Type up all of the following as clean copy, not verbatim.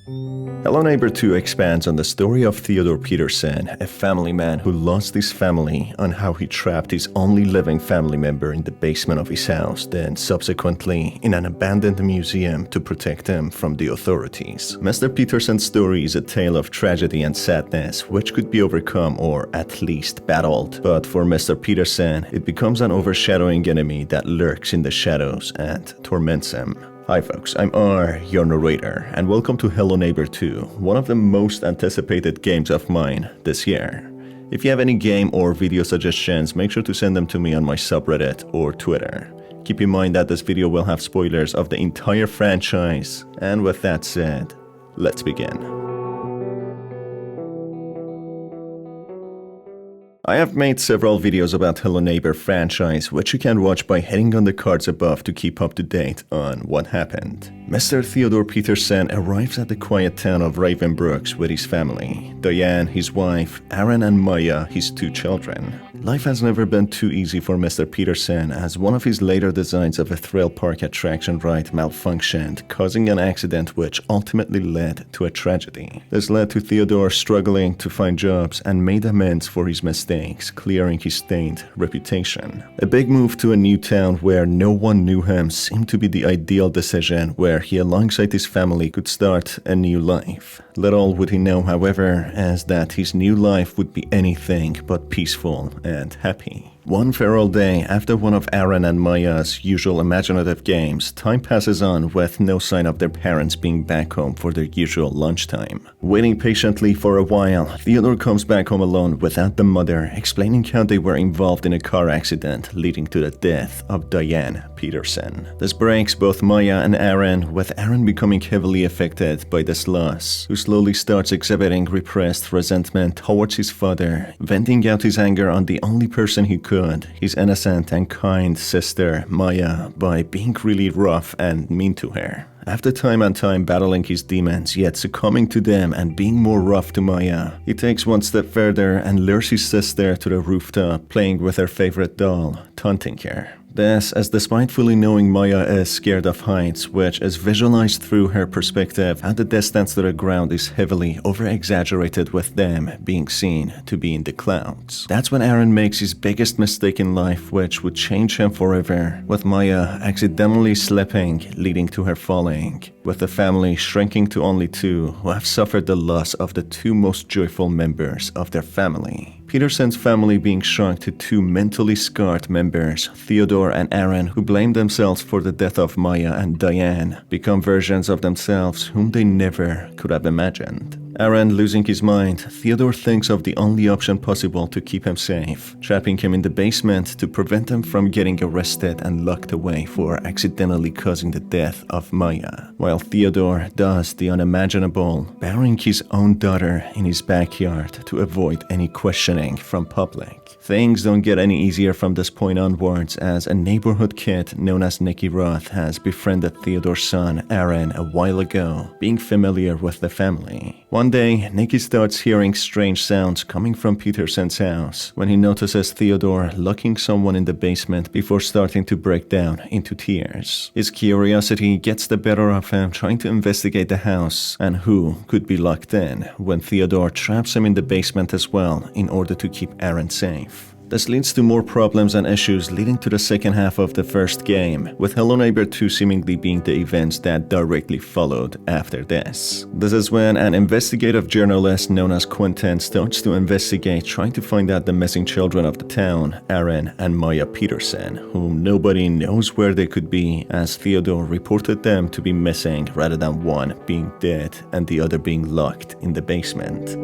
Hello Neighbor 2 expands on the story of Theodore Peterson, a family man who lost his family, on how he trapped his only living family member in the basement of his house, then subsequently in an abandoned museum to protect him from the authorities. Mr. Peterson's story is a tale of tragedy and sadness which could be overcome or at least battled, but for Mr. Peterson, it becomes an overshadowing enemy that lurks in the shadows and torments him. Hi folks, I'm R, your narrator, and welcome to Hello Neighbor 2, one of the most anticipated games of mine this year. If you have any game or video suggestions, make sure to send them to me on my subreddit or Twitter. Keep in mind that this video will have spoilers of the entire franchise, and with that said, let's begin. I have made several videos about Hello Neighbor franchise, which you can watch by hitting on the cards above to keep up to date on what happened. Mr. Theodore Peterson arrives at the quiet town of Ravenbrooks with his family, Diane, his wife, Aaron and Maya, his two children. Life has never been too easy for Mr. Peterson, as one of his later designs of a thrill park attraction ride malfunctioned, causing an accident which ultimately led to a tragedy. This led to Theodore struggling to find jobs and made amends for his mistakes, clearing his stained reputation. A big move to a new town where no one knew him seemed to be the ideal decision, where he alongside his family could start a new life. Little would he know, however, as that his new life would be anything but peaceful and happy. One feral day, after one of Aaron and Maya's usual imaginative games, time passes on with no sign of their parents being back home for their usual lunchtime. Waiting patiently for a while, Theodore comes back home alone without the mother, explaining how they were involved in a car accident leading to the death of Diane Peterson. This breaks both Maya and Aaron, with Aaron becoming heavily affected by this loss, who slowly starts exhibiting repressed resentment towards his father, venting out his anger on the only person he could, his innocent and kind sister Maya, by being really rough and mean to her. After time and time battling his demons, yet succumbing to them and being more rough to Maya, he takes one step further and lures his sister to the rooftop, playing with her favorite doll, taunting her. This, as despite fully knowing Maya is scared of heights, which is visualized through her perspective, and the distance to the ground is heavily over-exaggerated with them being seen to be in the clouds. That's when Aaron makes his biggest mistake in life, which would change him forever, with Maya accidentally slipping, leading to her falling, with the family shrinking to only two, who have suffered the loss of the two most joyful members of their family. Peterson's family being shrunk to two mentally scarred members, Theodore and Aaron, who blame themselves for the death of Maya and Diane, become versions of themselves whom they never could have imagined. Aaron losing his mind, Theodore thinks of the only option possible to keep him safe, trapping him in the basement to prevent him from getting arrested and locked away for accidentally causing the death of Maya, while Theodore does the unimaginable, burying his own daughter in his backyard to avoid any questioning from public. Things don't get any easier from this point onwards, as a neighborhood kid known as Nicky Roth has befriended Theodore's son Aaron a while ago, being familiar with the family. One day, Nicky starts hearing strange sounds coming from Peterson's house when he notices Theodore locking someone in the basement before starting to break down into tears. His curiosity gets the better of him, trying to investigate the house and who could be locked in, when Theodore traps him in the basement as well in order to keep Aaron safe. This leads to more problems and issues, leading to the second half of the first game, with Hello Neighbor 2 seemingly being the events that directly followed after this. This is when an investigative journalist known as Quentin starts to investigate, trying to find out the missing children of the town, Aaron and Maya Peterson, whom nobody knows where they could be, as Theodore reported them to be missing rather than one being dead and the other being locked in the basement.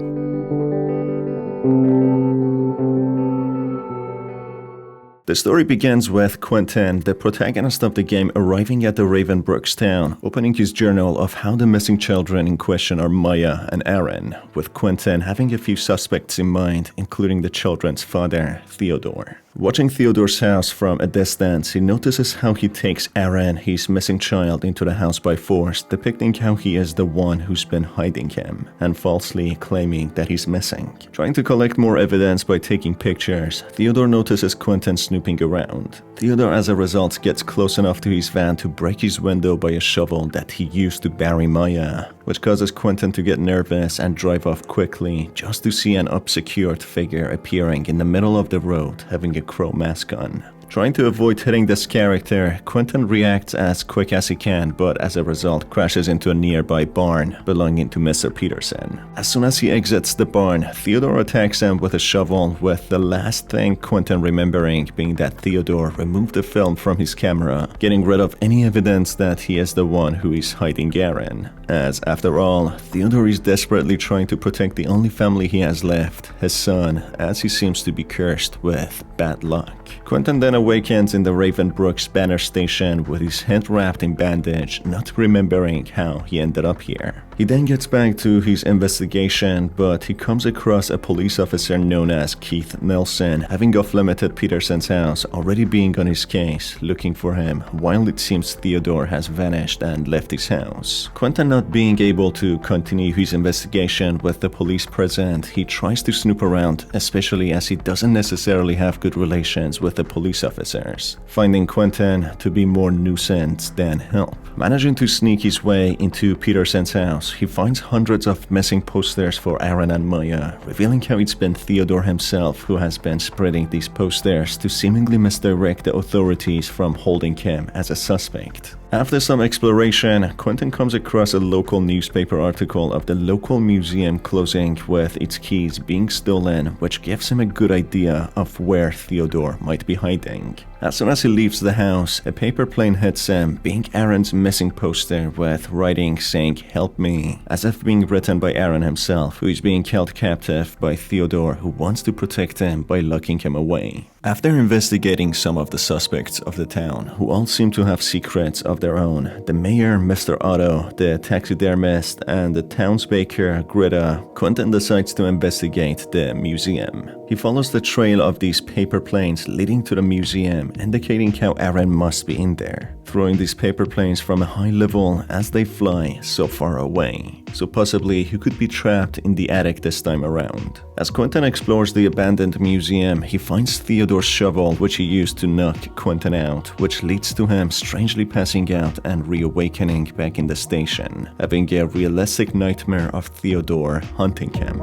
The story begins with Quentin, the protagonist of the game, arriving at the Ravenbrooks town, opening his journal of how the missing children in question are Maya and Aaron, with Quentin having a few suspects in mind, including the children's father, Theodore. Watching Theodore's house from a distance, he notices how he takes Aaron, his missing child, into the house by force, depicting how he is the one who's been hiding him, and falsely claiming that he's missing. Trying to collect more evidence by taking pictures, Theodore notices Quentin snooping around. Theodore, as a result, gets close enough to his van to break his window by a shovel that he used to bury Maya, which causes Quentin to get nervous and drive off quickly, just to see an obscured figure appearing in the middle of the road, having a crow mask on. Trying to avoid hitting this character, Quentin reacts as quick as he can, but as a result crashes into a nearby barn belonging to Mr. Peterson. As soon as he exits the barn, Theodore attacks him with a shovel, with the last thing Quentin remembering being that Theodore removed the film from his camera, getting rid of any evidence that he is the one who is hiding Aaron. As after all, Theodore is desperately trying to protect the only family he has left, his son, as he seems to be cursed with bad luck. Quentin then awakens in the Ravenbrook's banner station with his head wrapped in bandage, not remembering how he ended up here. He then gets back to his investigation, but he comes across a police officer known as Keith Nelson, having off-limited Peterson's house, already being on his case, looking for him, while it seems Theodore has vanished and left his house. Quentin not being able to continue his investigation with the police present, he tries to snoop around, especially as he doesn't necessarily have good relations with the police officers, finding Quentin to be more nuisance than help. Managing to sneak his way into Peterson's house, he finds hundreds of missing posters for Aaron and Maya, revealing how it's been Theodore himself who has been spreading these posters to seemingly misdirect the authorities from holding him as a suspect. After some exploration, Quentin comes across a local newspaper article of the local museum closing with its keys being stolen, which gives him a good idea of where Theodore might be hiding. As soon as he leaves the house, a paper plane hits him, being Aaron's missing poster with writing saying "Help me," as if being written by Aaron himself, who is being held captive by Theodore, who wants to protect him by locking him away. After investigating some of the suspects of the town, who all seem to have secrets of their own, the mayor, Mr. Otto, the taxidermist, and the townsbaker, Greta, Quentin decides to investigate the museum. He follows the trail of these paper planes leading to the museum, indicating how Aaron must be in there, throwing these paper planes from a high level as they fly so far away. So possibly he could be trapped in the attic this time around. As Quentin explores the abandoned museum, he finds Theodore's shovel, which he used to knock Quentin out, which leads to him strangely passing out and reawakening back in the station, having a realistic nightmare of Theodore hunting him.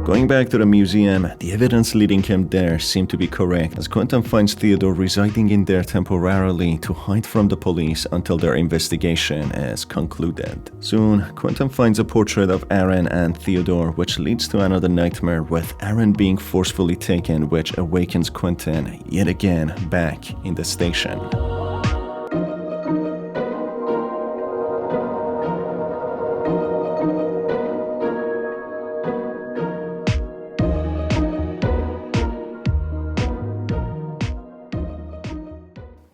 Going back to the museum, the evidence leading him there seemed to be correct, as Quentin finds Theodore residing in there temporarily to hide from the police until their investigation is concluded. Soon, Quentin finds a portrait of Aaron and Theodore, which leads to another nightmare with Aaron being forcefully taken, which awakens Quentin yet again back in the station.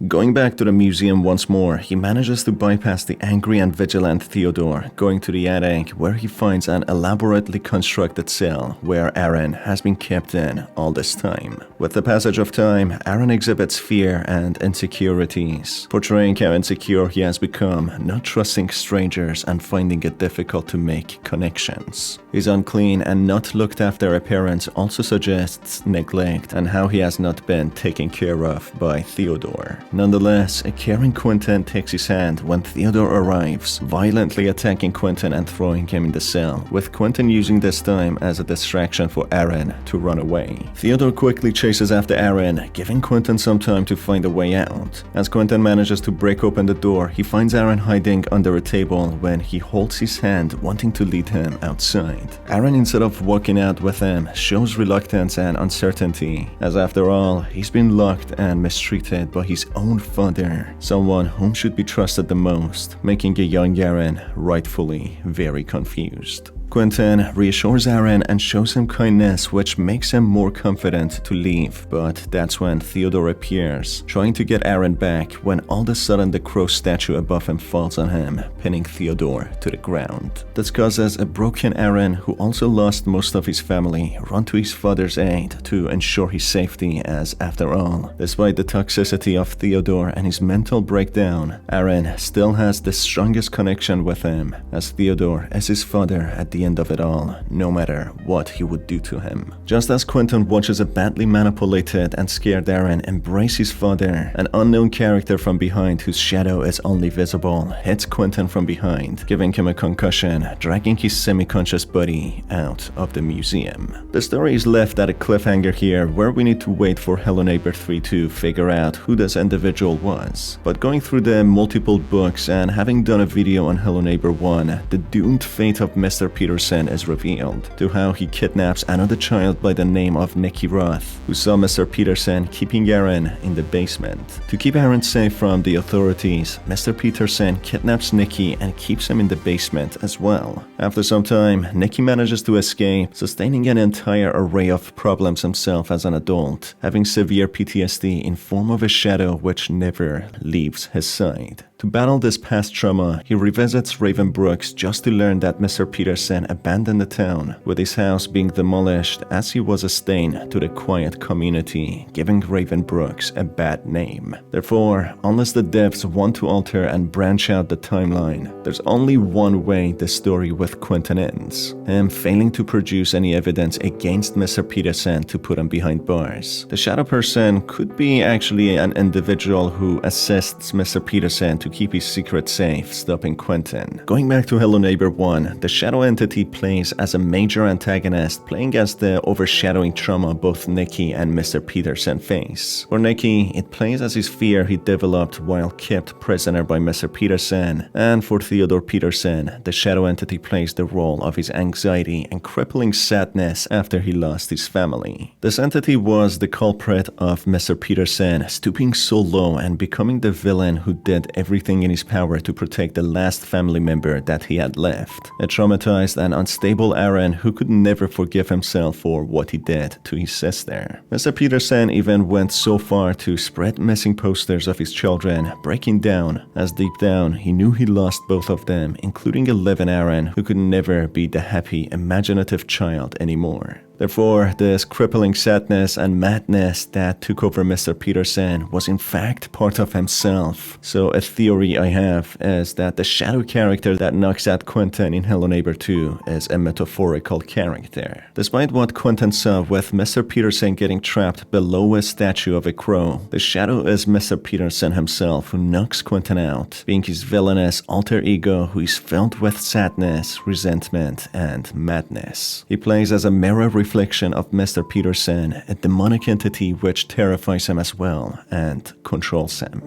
Going back to the museum once more, he manages to bypass the angry and vigilant Theodore, going to the attic where he finds an elaborately constructed cell where Aaron has been kept in all this time. With the passage of time, Aaron exhibits fear and insecurities, portraying how insecure he has become, not trusting strangers and finding it difficult to make connections. His unclean and not looked after appearance also suggests neglect and how he has not been taken care of by Theodore. Nonetheless, a caring Quentin takes his hand when Theodore arrives, violently attacking Quentin and throwing him in the cell, with Quentin using this time as a distraction for Aaron to run away. Theodore quickly chases after Aaron, giving Quentin some time to find a way out. As Quentin manages to break open the door, he finds Aaron hiding under a table when he holds his hand, wanting to lead him outside. Aaron, instead of walking out with him, shows reluctance and uncertainty, as after all, he's been locked and mistreated by his own father, someone whom should be trusted the most, making a young Aaron rightfully very confused. Quentin reassures Aaron and shows him kindness, which makes him more confident to leave, but that's when Theodore appears, trying to get Aaron back when all of a sudden the crow statue above him falls on him, pinning Theodore to the ground. This causes a broken Aaron, who also lost most of his family, run to his father's aid to ensure his safety, as after all, despite the toxicity of Theodore and his mental breakdown, Aaron still has the strongest connection with him, as Theodore is his father at the end of it all, no matter what he would do to him. Just as Quentin watches a badly manipulated and scared Aaron embrace his father, an unknown character from behind whose shadow is only visible hits Quentin from behind, giving him a concussion, dragging his semi-conscious body out of the museum. The story is left at a cliffhanger here, where we need to wait for Hello Neighbor 3 to figure out who this individual was. But going through the multiple books and having done a video on Hello Neighbor 1, the doomed fate of Mr. Peterson is revealed, to how he kidnaps another child by the name of Nicky Roth, who saw Mr. Peterson keeping Aaron in the basement. To keep Aaron safe from the authorities, Mr. Peterson kidnaps Nicky and keeps him in the basement as well. After some time, Nicky manages to escape, sustaining an entire array of problems himself as an adult, having severe PTSD in form of a shadow which never leaves his side. To battle this past trauma, he revisits Raven Brooks just to learn that Mr. Peterson abandoned the town, with his house being demolished as he was a stain to the quiet community, giving Raven Brooks a bad name. Therefore, unless the devs want to alter and branch out the timeline, there's only one way the story with Quentin ends: him failing to produce any evidence against Mr. Peterson to put him behind bars. The shadow person could be actually an individual who assists Mr. Peterson to keep his secret safe, stopping Quentin. Going back to Hello Neighbor 1, the shadow entity plays as a major antagonist, playing as the overshadowing trauma both Nicky and Mr. Peterson face. For Nicky, it plays as his fear he developed while kept prisoner by Mr. Peterson, and for Theodore Peterson, the shadow entity plays the role of his anxiety and crippling sadness after he lost his family. This entity was the culprit of Mr. Peterson stooping so low and becoming the villain who did everything in his power to protect the last family member that he had left. A traumatized and unstable Aaron who could never forgive himself for what he did to his sister. Mr. Peterson even went so far to spread missing posters of his children, breaking down, as deep down he knew he lost both of them, including a living Aaron who could never be the happy, imaginative child anymore. Therefore, this crippling sadness and madness that took over Mr. Peterson was in fact part of himself. So a theory I have is that the shadow character that knocks out Quentin in Hello Neighbor 2 is a metaphorical character. Despite what Quentin saw with Mr. Peterson getting trapped below a statue of a crow, the shadow is Mr. Peterson himself who knocks Quentin out, being his villainous alter ego who is filled with sadness, resentment, and madness. He plays as a mirror reflection of Mr. Peterson, a demonic entity which terrifies him as well and controls him.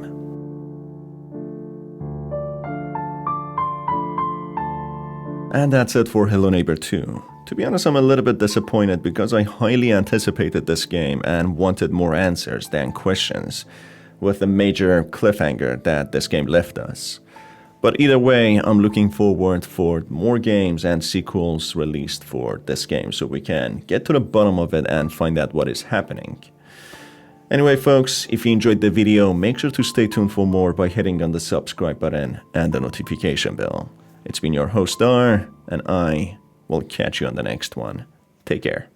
And that's it for Hello Neighbor 2. To be honest, I'm a little bit disappointed because I highly anticipated this game and wanted more answers than questions, with the major cliffhanger that this game left us. But either way, I'm looking forward for more games and sequels released for this game so we can get to the bottom of it and find out what is happening. Anyway folks, if you enjoyed the video, make sure to stay tuned for more by hitting on the subscribe button and the notification bell. It's been your host R, and I will catch you on the next one. Take care.